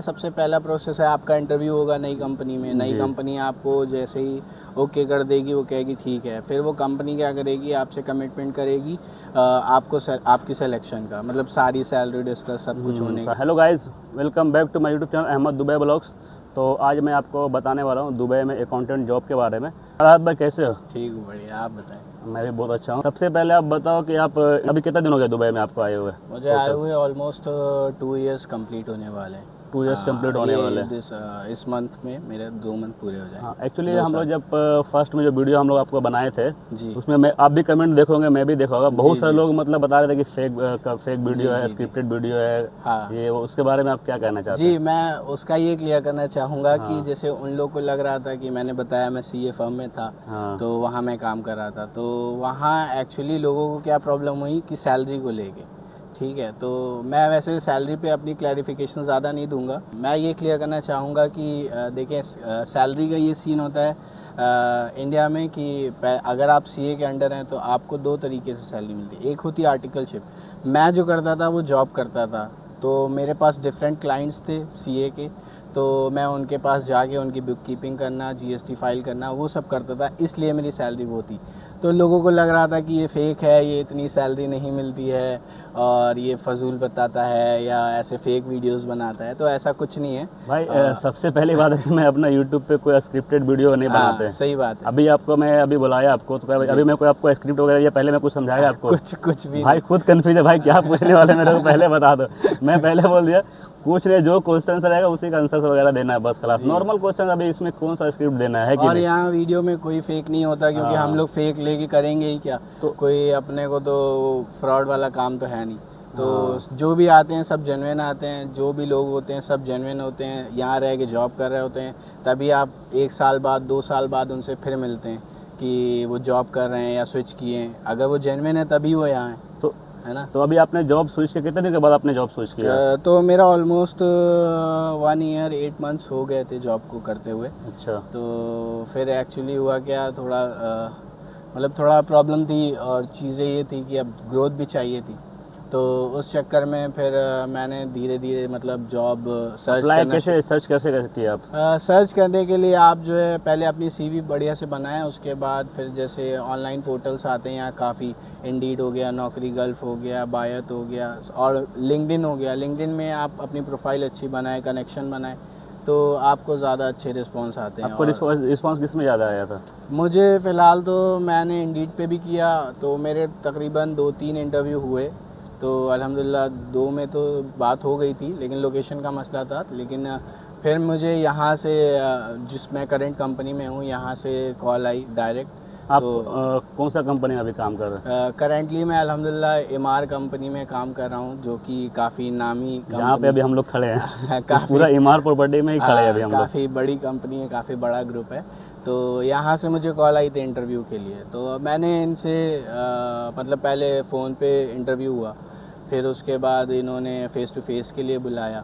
सबसे पहला प्रोसेस है आपका इंटरव्यू होगा नई कंपनी में। नई कंपनी आपको जैसे ही ओके कर देगी, वो कहेगी ठीक है, फिर वो कंपनी क्या करेगी, आपसे कमिटमेंट करेगी आपकी सिलेक्शन का, मतलब सारी सैलरी डिस्कस सब कुछ होने का। Hello guys, welcome back to my YouTube channel Ahmed Dubai blogs. तो आज मैं आपको बताने वाला हूँ दुबई में अकाउंटेंट जॉब के बारे में। राहत भाई कैसे हो? ठीक हूँ, बढ़िया, आप बताएं। मैं भी बहुत अच्छा हूँ। सबसे पहले आप बताओ कि आप अभी कितने दिन हो गए दुबई में आपको आए हुए? मुझे आए हुए ऑलमोस्ट 2 इयर्स कंप्लीट होने वाले हैं। 2 इयर्स कंप्लीट होने वाले हैं। इस मंथ में मेरे 2 मंथ पूरे हो जाएंगे। हाँ, एक्चुअली हम लोग जब फर्स्ट में जो वीडियो हम लोग आपको बनाए थे जी, उसमें मैं आप भी कमेंट देखोगे, मैं भी देखा होगा, बहुत सारे जी। लोग मतलब बता रहे थे कि फेक वीडियो जी, है, जी, स्क्रिप्टेड वीडियो है। हाँ ये उसके बारे में आप क्या कहना चाहते जी, हैं? मैं उसका ये क्लियर करना चाहूँगा कि हाँ। जैसे उन लोग को लग रहा था कि मैंने बताया मैं सीए फर्म में था, हाँ। तो वहाँ मैं काम कर रहा था, तो वहाँ एक्चुअली लोगों को क्या प्रॉब्लम हुई कि सैलरी को लेके, ठीक है। तो मैं वैसे सैलरी पे अपनी क्लैरिफिकेशन ज़्यादा नहीं दूंगा। मैं ये क्लियर करना चाहूँगा कि देखिए, सैलरी का ये सीन होता है इंडिया में कि अगर आप सीए के अंडर हैं तो आपको 2 तरीके से सैलरी मिलती है। एक होती है आर्टिकलशिप। मैं जो करता था वो जॉब करता था, तो मेरे पास डिफरेंट क्लाइंट्स थे सीए के, तो मैं उनके पास जाके उनकी बुक कीपिंग करना, जीएसटी फाइल करना, वो सब करता था, इसलिए मेरी सैलरी वो थी। तो लोगों को लग रहा था कि ये फेक है, ये इतनी सैलरी नहीं मिलती है और ये फजूल बताता है या ऐसे फेक वीडियोस बनाता है, तो ऐसा कुछ नहीं है भाई। सबसे पहली बात है कि मैं अपना यूट्यूब पे कोई स्क्रिप्टेड वीडियो नहीं बनाते हैं। सही बात है। अभी आपको मैं अभी बुलाया आपको तो अभी मैं कोई आपको स्क्रिप्ट वगैरह या पहले मैं कुछ समझाया आपको? कुछ भी भाई खुद कंफ्यूज है भाई, क्या पूछने वाले मेरे को पहले बता दो। मैं पहले बोल दिया कुछ नहीं, जो क्वेश्चन रहेगा उसी का आंसर वगैरह देना है बस, क्लास नॉर्मल क्वेश्चन। अभी इसमें कौन सा स्क्रिप्ट देना है कि और नहीं? यहाँ वीडियो में कोई फेक नहीं होता, क्योंकि हम लोग फेक लेके करेंगे ही क्या, तो कोई अपने को तो फ्रॉड वाला काम तो है नहीं। तो जो भी आते हैं सब जेन्युइन आते हैं, जो भी लोग होते हैं सब जेन्युइन होते हैं, यहाँ रह के जॉब कर रहे होते हैं, तभी आप 1 साल बाद 2 साल बाद उनसे फिर मिलते हैं कि वो जॉब कर रहे हैं या स्विच किए हैं। अगर वो जेन्युइन है तभी वो यहाँ है, तो है ना। तो अभी आपने जॉब स्विच किया, कितने दिन के बाद आपने जॉब स्विच किया? तो मेरा ऑलमोस्ट 1 ईयर 8 मंथ्स हो गए थे जॉब को करते हुए। अच्छा। तो फिर एक्चुअली हुआ क्या, थोड़ा मतलब थोड़ा प्रॉब्लम थी, और चीज़ें ये थी कि अब ग्रोथ भी चाहिए थी, तो उस चक्कर में फिर मैंने धीरे धीरे मतलब जॉब सर्च करना। सर्च कैसे किया आप? सर्च करने के लिए आप जो है पहले अपनी सीवी बढ़िया से बनाएं, उसके बाद फिर जैसे ऑनलाइन पोर्टल्स आते हैं यहाँ काफ़ी, इंडीड हो गया, नौकरी गल्फ हो गया, बायत हो गया, और लिंक्डइन हो गया। लिंक्डइन में आप अपनी प्रोफाइल अच्छी बनाएं, कनेक्शन बनाएं, तो आपको ज़्यादा अच्छे रिस्पॉन्स आते हैं। आपको रिस्पॉन्स किस में ज़्यादा आया था? मुझे फ़िलहाल तो मैंने इंडीड पे भी किया, तो मेरे तकरीबन 2-3 इंटरव्यू हुए, तो अल्हम्दुलिल्लाह 2 में तो बात हो गई थी, लेकिन लोकेशन का मसला था। लेकिन फिर मुझे यहाँ से जिस मैं करंट कंपनी में हूँ, यहाँ से कॉल आई डायरेक्ट। आप तो कौन सा कंपनी में अभी काम कर रहे हैं? करेंटली मैं अल्हम्दुलिल्लाह एमआर कंपनी में काम कर रहा हूँ, जो कि काफ़ी नामी जहाँ पे अभी हम लोग खड़े हैं काफ़ी पूरा एमआर प्रॉपर्टी में ही खड़े हैं अभी हम लोग। काफ़ी बड़ी कंपनी है, काफ़ी बड़ा ग्रुप है। तो यहाँ से मुझे कॉल आई थी इंटरव्यू के लिए, तो मैंने इनसे मतलब पहले फ़ोन पे इंटरव्यू हुआ, फिर उसके बाद इन्होंने फ़ेस टू फेस के लिए बुलाया।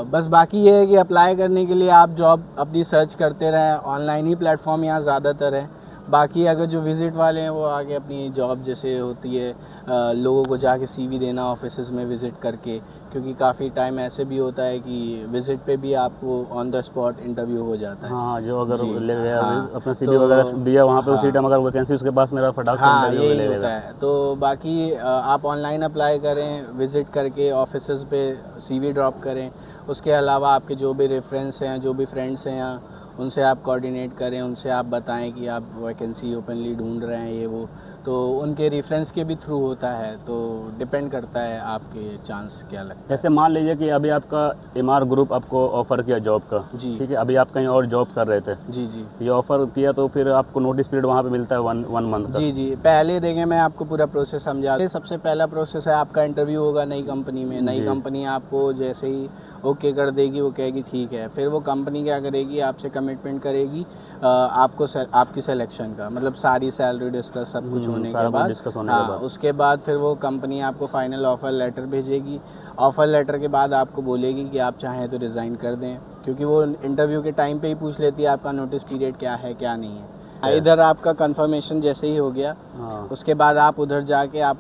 बस बाकी ये है कि अप्लाई करने के लिए आप जॉब अपनी सर्च करते रहें, ऑनलाइन ही प्लेटफॉर्म यहाँ ज़्यादातर है। बाकी अगर जो विज़िट वाले हैं वो आगे अपनी जॉब जैसे होती है लोगों को जाके सीवी देना ऑफिसेज में विज़िट करके, क्योंकि काफ़ी टाइम ऐसे भी होता है कि विज़िट पे भी आपको ऑन द स्पॉट इंटरव्यू हो जाता है। हाँ, जो अगर ले गया अपना सीवी तो वगैरह दिया वहाँ पे उसी टाइम अगर वैकेंसी उसके पास मेरा फटाक से हाँ, इंटरव्यू ले यही लेगा। होता है। तो बाकी आप ऑनलाइन अप्लाई करें, विज़िट करके ऑफिसेज पे सीवी ड्रॉप करें। उसके अलावा आपके जो भी रेफरेंस हैं, जो भी फ्रेंड्स हैं यहाँ, उनसे आप कोऑर्डिनेट करें, उनसे आप बताएं कि आप वैकेंसी ओपनली ढूंढ रहे हैं ये वो, तो उनके रेफरेंस के भी थ्रू होता है। तो डिपेंड करता है आपके चांस क्या लगता है। जैसे मान लीजिए कि अभी आपका एमआर ग्रुप आपको ऑफर किया जॉब का, जी, ठीक है, अभी आप कहीं और जॉब कर रहे थे, जी, जी, ये ऑफर किया तो फिर आपको नोटिस पीरियड वहाँ पे मिलता है वन मंथ का? जी, जी। पहले देखें, मैं आपको पूरा प्रोसेस समझा। सबसे पहला प्रोसेस है आपका इंटरव्यू होगा नई कंपनी में। नई कंपनी आपको जैसे ही ओके कर देगी, वो कहेगी ठीक है, फिर वो कंपनी क्या करेगी, आपसे कमिटमेंट करेगी आपकी सिलेक्शन का, मतलब सारी सैलरी डिस्कस सब कुछ होने के बाद। उसके बाद फिर वो कंपनी आपको फाइनल ऑफर लेटर भेजेगी। ऑफर लेटर के बाद आपको बोलेगी कि आप चाहें तो रिज़ाइन कर दें, क्योंकि वो इंटरव्यू के टाइम पे ही पूछ लेती है आपका नोटिस पीरियड क्या है क्या नहीं है। इधर आपका कंफर्मेशन जैसे ही हो गया, हाँ उसके बाद आप उधर जाके आप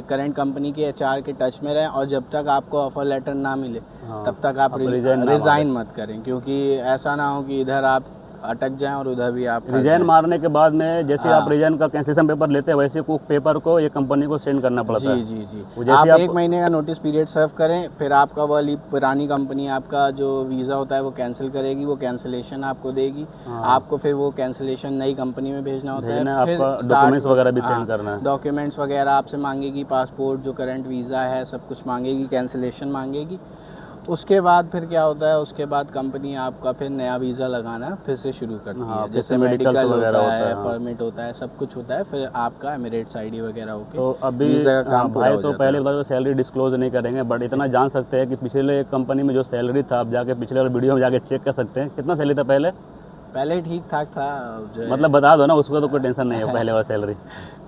करंट कंपनी के एचआर के टच में रहें, और जब तक आपको ऑफर लेटर ना मिले हाँ, तब तक आप रिजाइन रिज़ाइन मत करें, क्योंकि ऐसा ना हो कि इधर आप अटक जाएं और उधर भी आप फंस रिजाइन जाएं। मारने के बाद में जैसे हाँ। आप रिजाइन का कैंसिलेशन पेपर लेते हैं वैसे कुछ पेपर को ये कंपनी को सेंड करना पड़ता है। जी जी वो जी, जैसे आप 1 महीने का नोटिस पीरियड सर्व करें, फिर आपका वाली पुरानी कंपनी आपका जो वीज़ा होता है वो कैंसिल करेगी, वो कैंसिलेशन आपको देगी। हाँ। आपको फिर वो कैंसिलेशन नई कंपनी में भेजना होता है, भेजना है, फिर आपका डॉक्यूमेंट्स वगैरह भी सेंड करना है। डॉक्यूमेंट्स वगैरह आपसे मांगेगी, पासपोर्ट, जो करंट वीज़ा है सब कुछ मांगेगी, कैंसिलेशन मांगेगी। उसके बाद फिर क्या होता है, उसके बाद कंपनी आपका फिर नया वीज़ा लगाना फिर से शुरू करती हाँ, है, फिर जैसे से मेडिकल medicals होता वगैरह है, हाँ। परमिट होता है, सब कुछ होता है, फिर आपका एमिरेट्स आईडी वगैरह होके तो अभी वीज़ा का काम पूरा भाई हो तो जाता पहले है। बता दो सैलरी डिस्क्लोज नहीं करेंगे, बट इतना जान सकते हैं कि पिछले कंपनी में जो सैलरी था आप जाके पिछले वाले वीडियो में जाके चेक कर सकते हैं कितना सैलरी था पहले। पहले ठीक ठाक था, जो है मतलब बता दो ना, उसका तो कोई टेंशन नहीं है पहले वाला सैलरी।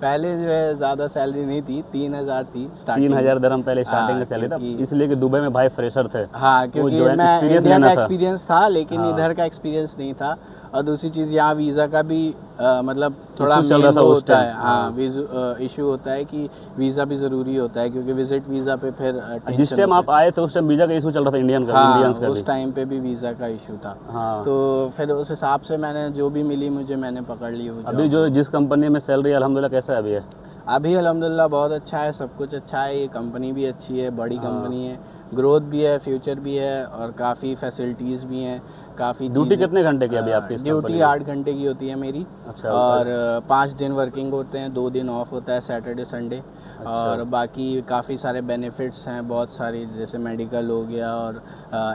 पहले जो है ज़्यादा सैलरी नहीं थी, 3,000 थी स्टार्टिंग। 3,000 दरम पहले स्टार्टिंग हाँ, में सैलरी था, क्योंकि- इसलिए कि दुबई में भाई फ्रेशर थे। हाँ, क्योंकि जो है मैं experience इंडिया लेना का था। एक्सपीरियंस था, लेकिन हाँ। इधर का एक्सपीरियंस नहीं था। और दूसरी चीज़, यहाँ वीज़ा का भी मतलब थोड़ा Issue चल मेन रहा था वो उस होता है। time, हाँ, इशू होता है कि वीज़ा भी ज़रूरी होता है, क्योंकि विजिट वीज़ा पे फिर जिस टेंशन टाइम आप होता है। आए थे उस टाइम वीजा का इशू चल रहा था इंडियन का, हाँ, इंडियंस का भी। उस टाइम पे भी वीज़ा का इशू था। हाँ तो फिर उस हिसाब से मैंने जो भी मिली मुझे, मैंने पकड़ ली वो अभी job। जो जिस कंपनी में सैलरी अल्हम्दुलिल्लाह कैसा है अभी है? अभी अल्हम्दुलिल्लाह बहुत अच्छा है, सब कुछ अच्छा है, ये कंपनी भी अच्छी है, बड़ी हाँ। कंपनी है, ग्रोथ भी है, फ्यूचर भी है, और काफ़ी फैसिलिटीज़ भी हैं, काफ़ी ड्यूटी कितने घंटे की अभी आपकी इस ड्यूटी कंपनी 8 घंटे की होती है मेरी। अच्छा, और 5 दिन वर्किंग होते हैं, 2 दिन ऑफ होता है, सैटरडे संडे। अच्छा। और बाकी काफ़ी सारे बेनिफिट्स हैं, बहुत सारी, जैसे मेडिकल हो गया, और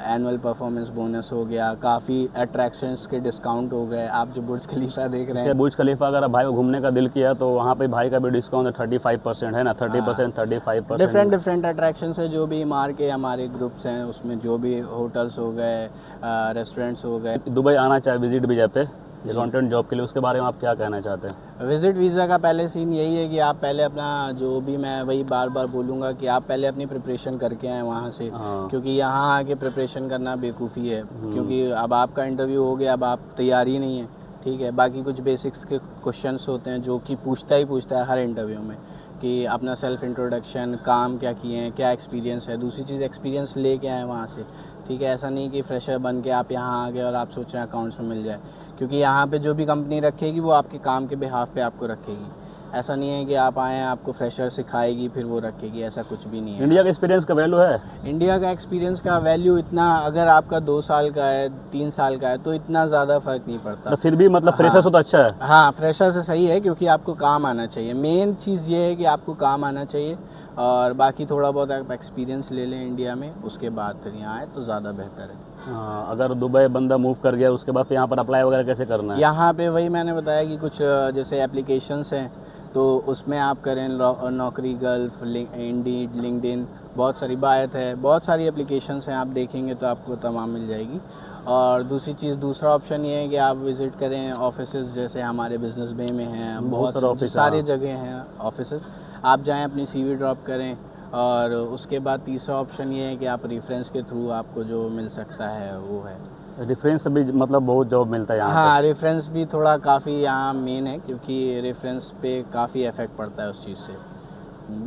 एनुअल परफॉर्मेंस बोनस हो गया, काफ़ी अट्रैक्शंस के डिस्काउंट हो गए। आप जो बुर्ज खलीफा देख रहे जैसे हैं, बुर्ज खलीफा अगर भाई को घूमने का दिल किया तो वहाँ पे भाई का भी डिस्काउंट है 35% है ना, 30% 35%। डिफरेंट अट्रैक्शंस है, जो भी मार के हमारे ग्रुप्स हैं उसमें, जो भी होटल्स हो गए, रेस्टोरेंट्स हो गए। दुबई आना चाहे विजिट वीजा पे अकाउंटेंट जॉब के लिए, उसके बारे में आप क्या कहना चाहते हैं? विजिट वीज़ा का पहले सीन यही है कि आप पहले अपना, जो भी मैं वही बार बार बोलूँगा कि आप पहले अपनी प्रिपरेशन करके आएँ वहाँ से। हाँ। क्योंकि यहाँ आके प्रिपरेशन करना बेवकूफ़ी है, क्योंकि अब आपका इंटरव्यू हो गया, अब आप तैयारी नहीं है, ठीक है। बाकी कुछ बेसिक्स के क्वेश्चंस होते हैं जो कि पूछता है हर इंटरव्यू में, कि अपना सेल्फ इंट्रोडक्शन, काम क्या किए हैं, क्या एक्सपीरियंस है। दूसरी चीज़, एक्सपीरियंस लेके आए वहाँ से, ठीक है। ऐसा नहीं कि फ्रेशर बन के आप यहाँ आ गए और आप सोच रहे हैं अकाउंट्स में मिल जाए, क्योंकि यहाँ पे जो भी कंपनी रखेगी वो आपके काम के बिहाफ पे आपको रखेगी। ऐसा नहीं है कि आप आए हैं आपको फ्रेशर सिखाएगी फिर वो रखेगी, ऐसा कुछ भी नहीं है। इंडिया का एक्सपीरियंस का वैल्यू है? इंडिया का एक्सपीरियंस का वैल्यू इतना, अगर आपका 2 साल का है, 3 साल का है, तो इतना ज़्यादा फ़र्क नहीं पड़ता। तो फिर भी मतलब फ्रेशर से तो अच्छा है। हाँ, फ्रेशर से सही है, क्योंकि आपको काम आना चाहिए। मेन चीज़ ये है कि आपको काम आना चाहिए, और बाकी थोड़ा बहुत आप एक्सपीरियंस ले लें इंडिया में, उसके बाद फिर यहाँ आए तो ज़्यादा बेहतर है। हाँ, अगर दुबई बंदा मूव कर गया उसके बाद फिर यहाँ पर अप्लाई वगैरह कैसे करना है? यहाँ पे वही मैंने बताया कि कुछ जैसे एप्लीकेशंस हैं, तो उसमें आप करें नौकरी गल्फ, इंडीड, लिंक्डइन, बहुत सारी बात है, बहुत सारी एप्लीकेशंस हैं, आप देखेंगे तो आपको तमाम मिल जाएगी। और दूसरी चीज़, दूसरा ऑप्शन ये है कि आप विज़िट करें ऑफिसेज़, जैसे हमारे बिजनेस बे में हैं, बहुत सारे ऑफिस सारी हैं। जगह हैं ऑफिसेज़। आप जाएं, अपनी CV ड्रॉप करें, और उसके बाद तीसरा ऑप्शन ये है कि आप रेफरेंस के थ्रू आपको जो मिल सकता है वो है। रेफरेंस भी मतलब बहुत जॉब मिलता है यहाँ हाँ, रेफरेंस भी थोड़ा काफ़ी यहाँ मेन है, क्योंकि रेफरेंस पे काफ़ी इफेक्ट पड़ता है उस चीज़ से।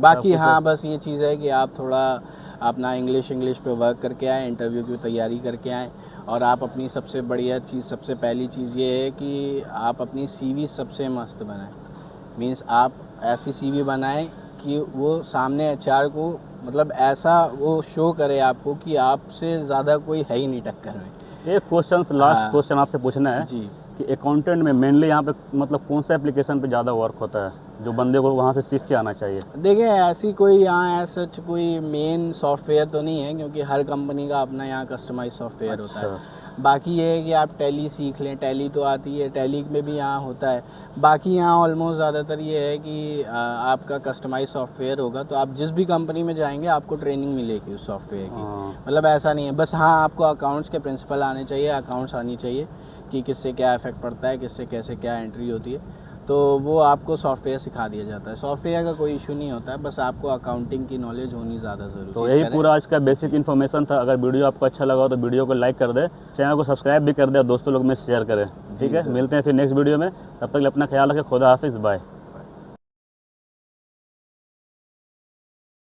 बाकी हाँ, बस ये चीज़ है कि आप थोड़ा अपना इंग्लिश पे वर्क करके आएँ, इंटरव्यू की तैयारी करके आएँ। और आप अपनी सबसे बढ़िया चीज़, सबसे पहली चीज़ ये है कि आप अपनी CV सबसे मस्त बनाएं। मीन्स आप ऐसी CV बनाएं कि वो सामने HR को, मतलब ऐसा वो शो करे आपको कि आपसे ज़्यादा कोई है ही नहीं टक्कर में। एक क्वेश्चन, लास्ट हाँ। क्वेश्चन आपसे पूछना है जी। कि अकाउंटेंट में मेनली यहाँ पे मतलब कौन सा एप्लीकेशन पे ज़्यादा वर्क होता है जो बंदे को वहाँ से सीख के आना चाहिए? देखिए, ऐसी कोई यहाँ सच कोई मेन सॉफ्टवेयर तो नहीं है, क्योंकि हर कंपनी का अपना यहाँ कस्टमाइज सॉफ्टवेयर होता है। बाकी ये है कि आप टैली सीख लें, टैली तो आती है, टैली में भी यहाँ होता है। बाकी यहाँ ऑलमोस्ट ज़्यादातर ये है कि आपका कस्टमाइज सॉफ्टवेयर होगा, तो आप जिस भी कंपनी में जाएंगे आपको ट्रेनिंग मिलेगी उस सॉफ्टवेयर की। मतलब ऐसा नहीं है, बस हाँ, आपको अकाउंट्स के प्रिंसिपल आने चाहिए, अकाउंट्स आनी चाहिए कि किससे क्या इफेक्ट पड़ता है, किससे कैसे क्या एंट्री होती है, तो वो आपको सॉफ्टवेयर सिखा दिया जाता है। सॉफ्टवेयर का कोई इशू नहीं होता है, बस आपको अकाउंटिंग की नॉलेज होनी ज़्यादा ज़रूरी है। तो यही पूरा आज का बेसिक इन्फॉर्मेशन था। अगर वीडियो आपको अच्छा लगा हो तो वीडियो को लाइक कर दे, चैनल को सब्सक्राइब भी कर दे और दोस्तों लोग में शेयर करें। ठीक है, मिलते हैं फिर नेक्स्ट वीडियो में। तब तक के लिए अपना ख्याल रखें। खुदा हाफिज़, बाय।